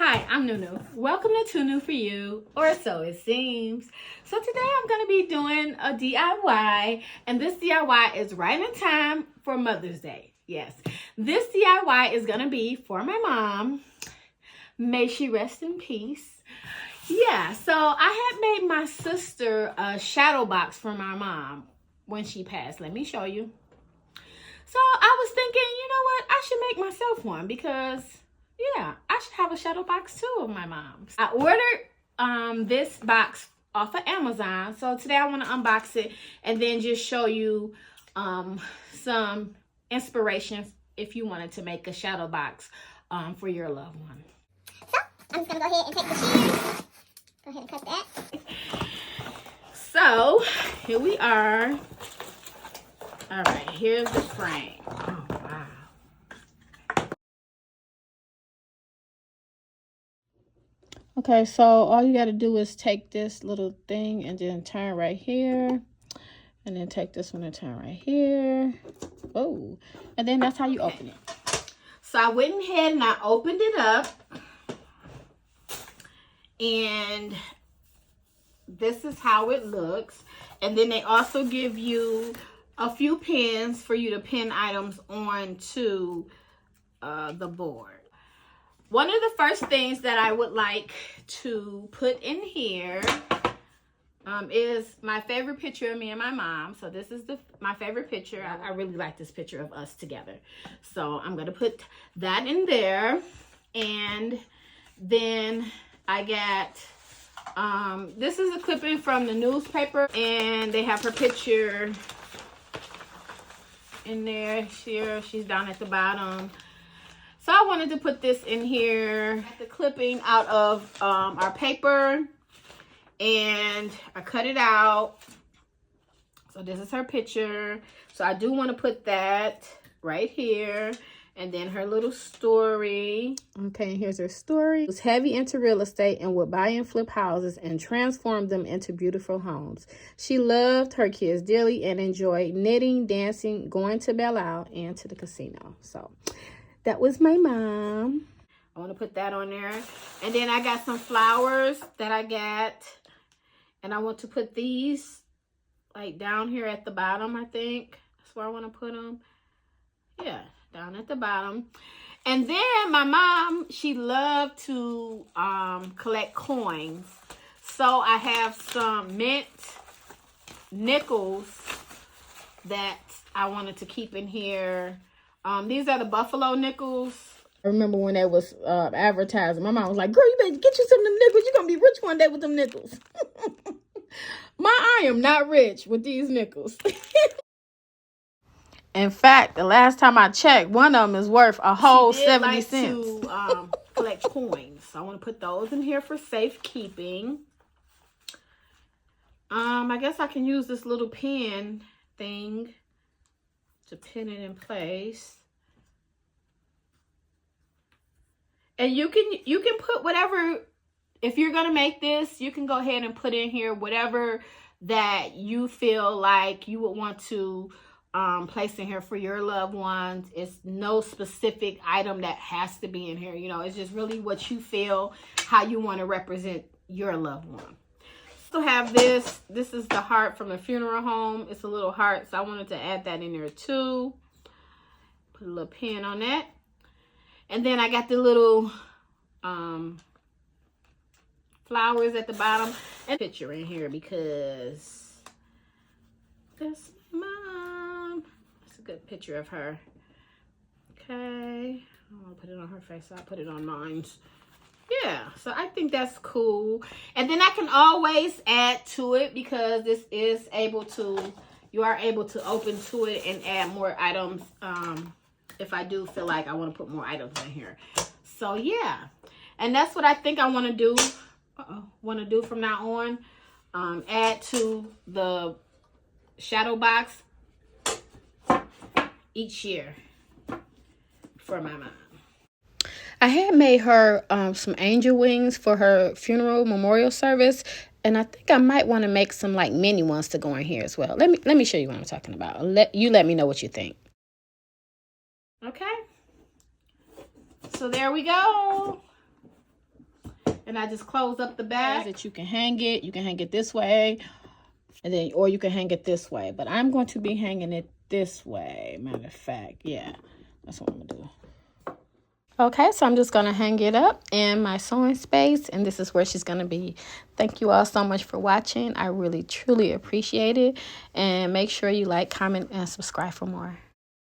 Hi, I'm Nunu. Welcome to Too New For You, or so it seems. So today I'm going to be doing a DIY, and this DIY is right in time for Mother's Day. Yes, this DIY is going to be for my mom. May she rest in peace. Yeah, so I had made my sister a shadow box for my mom when she passed. Let me show you. So I was thinking, you know what? I should make myself one because, yeah, I should have a shadow box too of my mom's. I ordered this box off of Amazon. So today I want to unbox it and then just show you some inspiration if you wanted to make a shadow box for your loved one. So I'm just going to go ahead and take the shears. Go ahead and cut that. So here we are. All right, here's the frame. Oh, wow. Okay, so all you got to do is take this little thing and then turn right here. And then take this one and turn right here. Oh, and then that's how you open it. So I went ahead and I opened it up. And this is how it looks. And then they also give you a few pins for you to pin items onto the board. One of the first things that I would like to put in here is my favorite picture of me and my mom. So this is my favorite picture. I really like this picture of us together. So I'm going to put that in there. And then I got, this is a clipping from the newspaper. And they have her picture in there. She's down at the bottom. So I wanted to put this in here. The clipping out of our paper, and I cut it out. So this is her picture. So I do want to put that right here. And then her little story. Okay, here's her story. Was heavy into real estate and would buy and flip houses and transform them into beautiful homes. She loved her kids dearly and enjoyed knitting, dancing, going to Belle Isle, and to the casino. So that was my mom. I want to put that on there. And then I got some flowers that I got. And I want to put these like down here at the bottom, I think. That's where I want to put them. Yeah, down at the bottom. And then my mom, she loved to collect coins. So I have some mint nickels that I wanted to keep in here. These are the buffalo nickels. I remember when they was advertising. My mom was like, girl, you better get you some of them nickels. You're going to be rich one day with them nickels. I am not rich with these nickels. In fact, the last time I checked, one of them is worth a whole 70 cents. To collect coins. So I want to put those in here for safekeeping. I guess I can use this little pin thing to pin it in place. And you can put whatever, if you're going to make this, you can go ahead and put in here whatever that you feel like you would want to place in here for your loved ones. It's no specific item that has to be in here. You know, it's just really what you feel, how you want to represent your loved one. Still have this. This is the heart from the funeral home. It's a little heart, so I wanted to add that in there too. Put a little pin on that. And then I got the little flowers at the bottom and picture in here because that's my mom. It's a good picture of her. Okay, I want to put it on her face, so I put it on mine. Yeah, so I think that's cool. And then I can always add to it because this is able to, you are able to open to it and add more items if I do feel like I want to put more items in here. So yeah, and that's what I think I want to do. From now on. Add to the shadow box each year for my mom. I had made her some angel wings for her funeral memorial service, and I think I might want to make some like mini ones to go in here as well. Let me show you what I'm talking about. Let me know what you think. Okay. So there we go. and I just close up the back. That you can hang it. You can hang it this way, and then, or you can hang it this way. But I'm going to be hanging it this way. Matter of fact, yeah, that's what I'm gonna do. Okay, so I'm just going to hang it up in my sewing space, and this is where she's going to be. Thank you all so much for watching. I really, truly appreciate it, and make sure you like, comment, and subscribe for more.